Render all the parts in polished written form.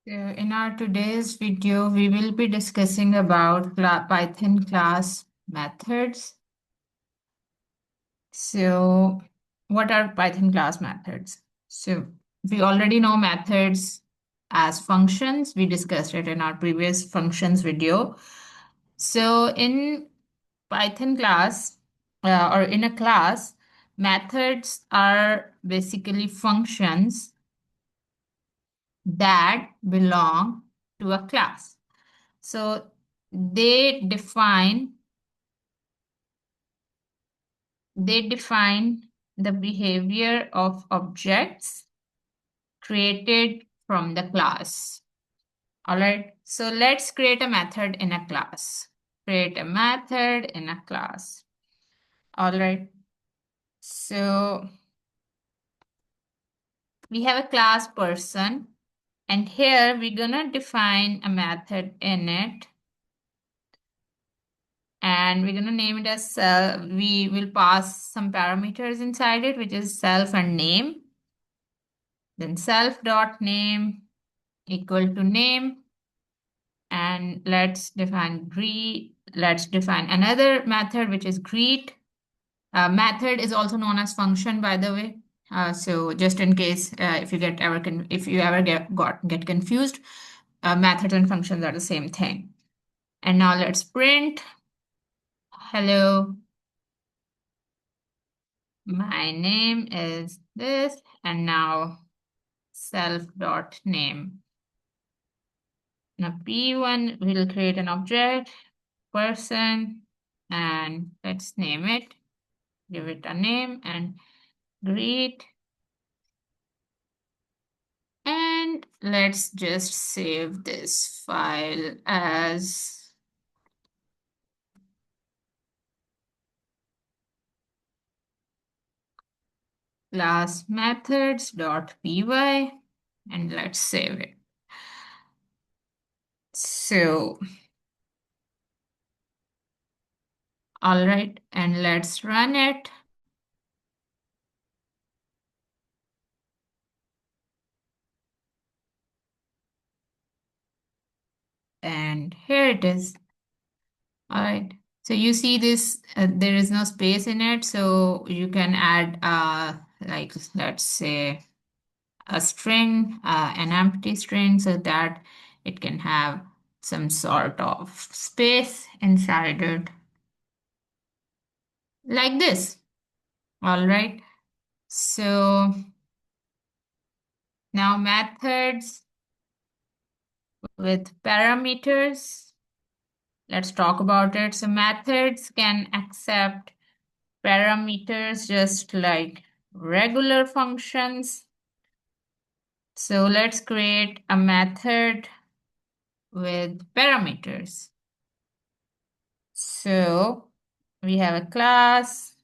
So in our today's video, we will be discussing about Python class methods. So what are Python class methods? So we already know methods as functions. We discussed it in our previous functions video. So in Python class or in a class, methods are basically functions that belong to a class. So they define they define the behavior of objects created from the class. All right. So let's create a method in a class. Create a method in a class. All right. So we have a class person, and here we're gonna define a method in it, and we're going to name it as self. We will pass some parameters inside it, which is self and name. Then self dot name equal to name. And let's define greet. Let's define another method, which is greet. Method is also known as function, by the way. So just in case if you ever get confused, methods and functions are the same thing. And now let's print hello. My name is this, and now self dot name. Now P1 will create an object, person, and let's name it, give it a name and greet. And let's just save this file as class methods.py, and let's save it. So, all right, and let's run it. And here it is. All right. So you see this, there is no space in it. So you can add, like, let's say a string, an empty string, so that it can have some sort of space inside it. Like this. All right. So now methods with parameters. Let's talk about it. So methods can accept parameters just like regular functions. So let's create a method with parameters. So we have a class,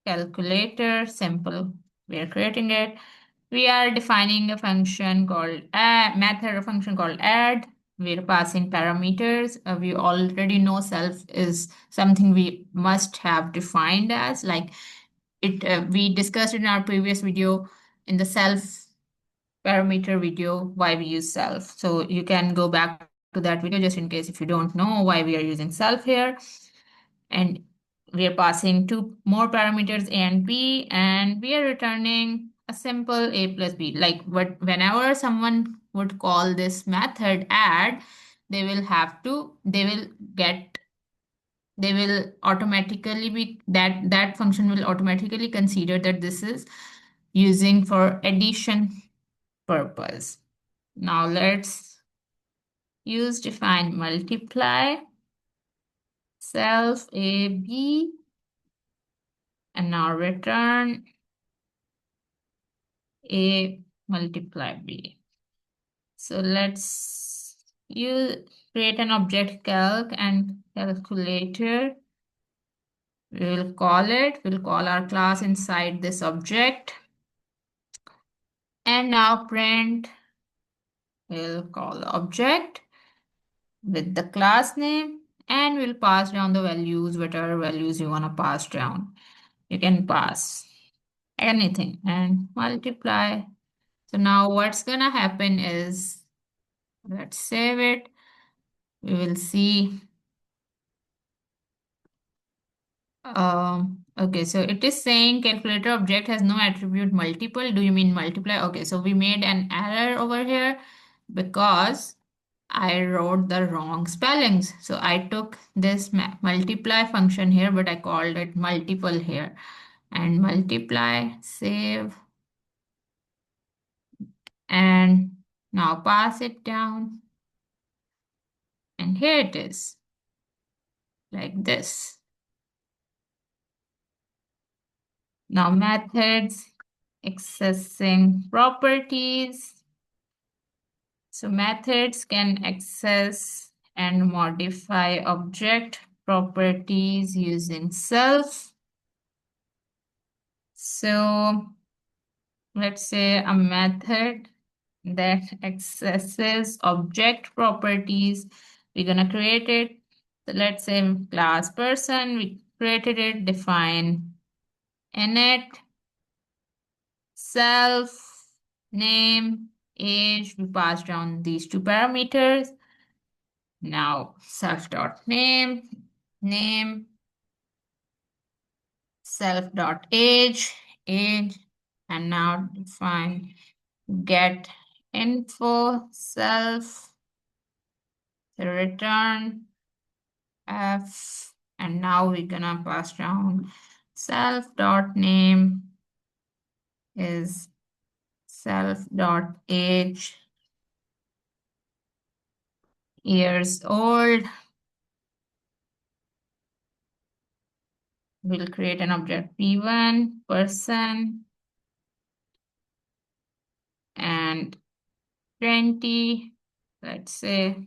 calculator, simple. We are creating it. We are defining a function called method or function called add. We're passing parameters. We already know self is something we must have defined as like it. We discussed in our previous video in the self parameter video why we use self. So you can go back to that video just in case if you don't know why we are using self here. And we are passing two more parameters a and b, and we are returning a simple a plus b. Like whenever someone would call this method add, they will get they will automatically be that function will automatically consider that this is using for addition purpose. Now let's use define multiply self a b, and now return a multiply b. So let's create an object calc and calculator. We'll call our class inside this object. And now print, we'll call object with the class name, and we'll pass down the values, whatever values you want to pass down. You can pass anything and multiply. So now what's gonna happen is Let's save it. We will see. Okay, so it is saying calculator object has no attribute multiple. Do you mean multiply? Okay, so we made an error over here because I wrote the wrong spellings. So I took this multiply function here, but I called it multiple here. And multiply, save, and now pass it down. And here it is, like this. Now methods, accessing properties. So methods can access and modify object properties using self. So let's say a method that accesses object properties. We're gonna create it. So let's say class person, we created it, define init, self, name, age, we pass down these two parameters. Now self.name, name, self.age, age, and now define get info self, return f, and now we're gonna pass down self.name is self.age years old. We'll create an object p1 person and 20, let's say,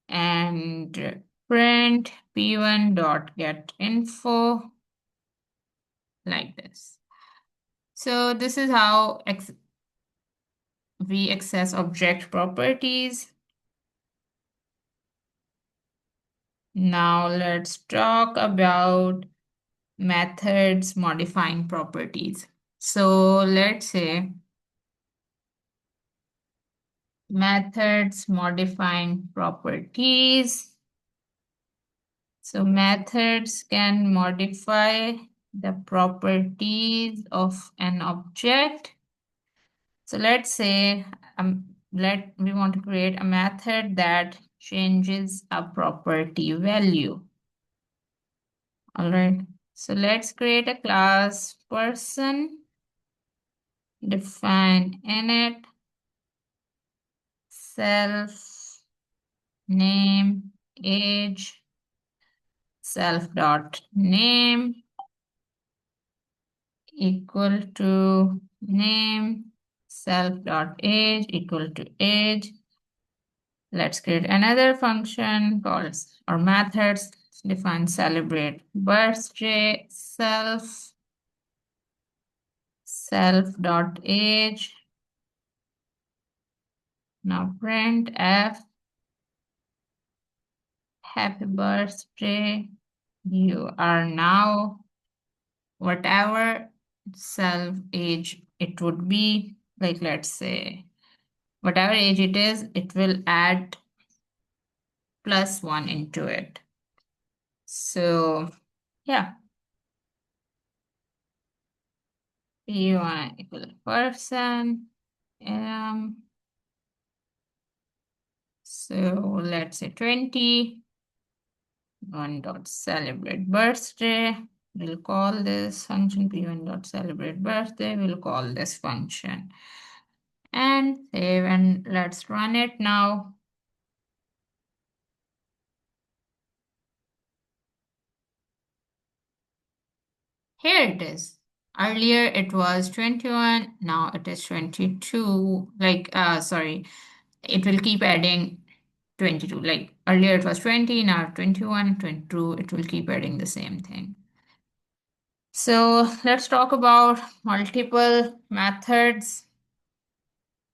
and print p1 dot get info like this. So this is how we access object properties. Now let's talk about methods modifying properties. So let's say methods modifying properties. So methods can modify the properties of an object. So let's say we want to create a method that changes a property value. All right. So let's create a class person, define init, self, name, age, self.name equal to name, self.age equal to age. Let's create another function called or methods define celebrate birthday self.age. Now print f happy birthday. You are now whatever self age it would be, like let's say whatever age it is, it will add +1 into it. So yeah, p1 equal person. So let's say 20. One dot celebrate birthday. We'll call this function p1 dot celebrate birthday. We'll call this function and save, and let's run it now. Here it is. Earlier it was 21, now it is 22. Like, sorry, it will keep adding 22. Like earlier it was 20, now 21, 22. It will keep adding the same thing. So let's talk about multiple methods.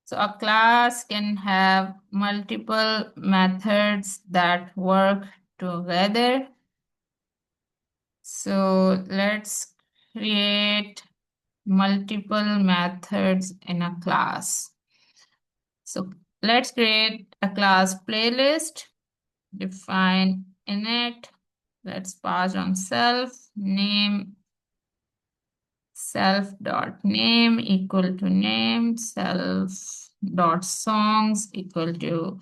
So a class can have multiple methods that work together. So let's create multiple methods in a class. So let's create a class playlist. Define init. Let's pass on self dot name equal to name, self dot songs equal to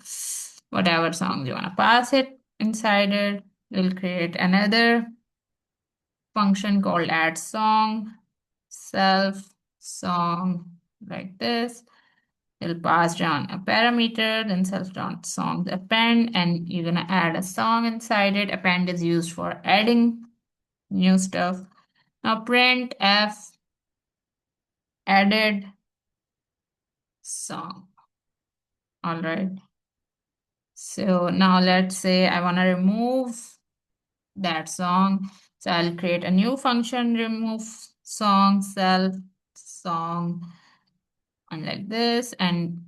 whatever songs you want to pass it inside it. We'll create another function called add song, self song like this. We'll pass down a parameter, then self dot songs append, and you're gonna add a song inside it. Append is used for adding new stuff. Now print f added song. All right. So now let's say I want to remove that song. So I'll create a new function, remove song, self song, and like this. And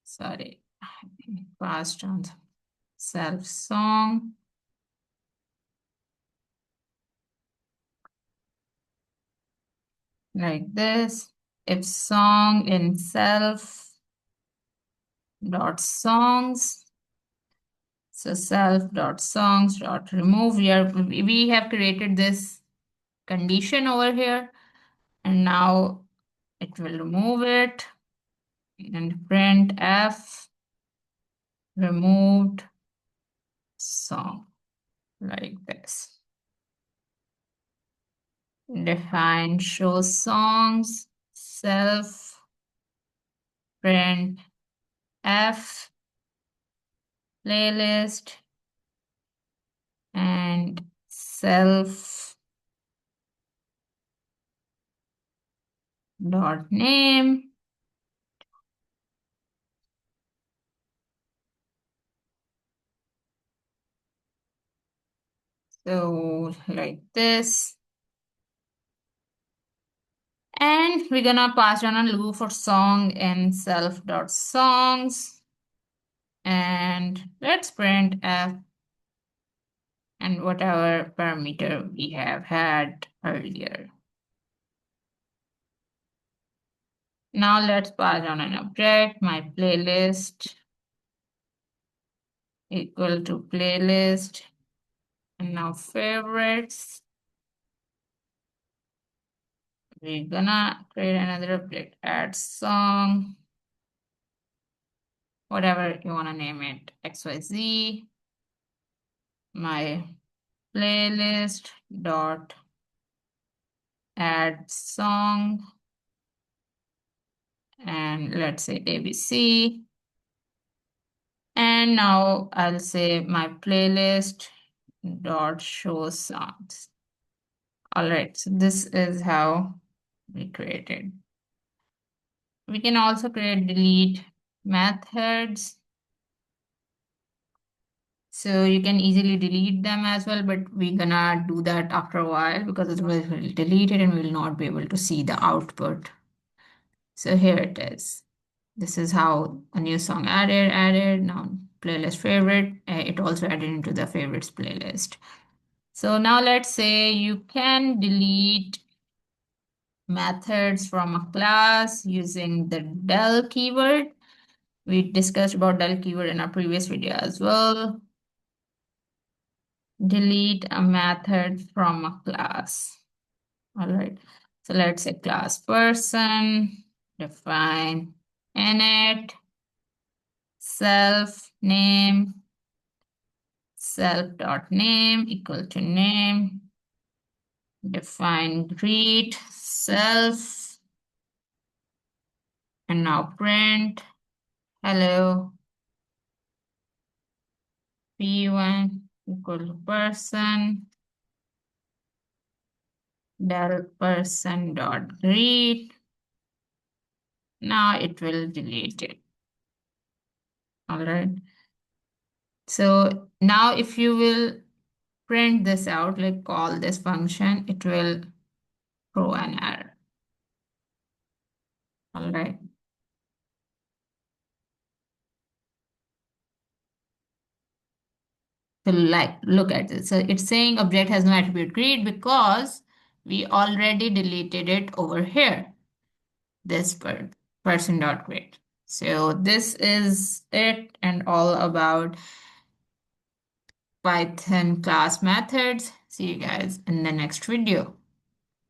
sorry, passed on self song. Like this. If song in self dot songs. So self dot songs dot remove. We have created this condition over here, and now it will remove it and print f removed song like this. Define show songs self print f playlist and self dot name. So like this. And we're gonna pass down a loop for song in self dot songs. And let's print f and whatever parameter we have had earlier. Now let's pass on an object, my playlist equal to playlist. And now favorites. We're gonna create another object, add song, whatever you wanna name it, XYZ. My playlist dot add song. And let's say ABC. And now I'll say my playlist dot show songs. All right, so this is how we created. We can also create delete methods. So you can easily delete them as well, but we're gonna do that after a while because otherwise we'll delete it and we will not be able to see the output. So here it is. This is how a new song added, now playlist favorite. It also added into the favorites playlist. So now let's say you can delete methods from a class using the del keyword. We discussed about del keyword in our previous video as well. Delete a method from a class. All right. So let's say class person, define init, self name, self dot name equal to name, define greet self, and now print hello p1 equal to person del person dot greet. Now it will delete it. All right. So now if you will print this out, like call this function, it will throw an error. All right. So like, look at this. So it's saying object has no attribute greet because we already deleted it over here, this person.grade. So this is it and all about Python class methods. See you guys in the next video.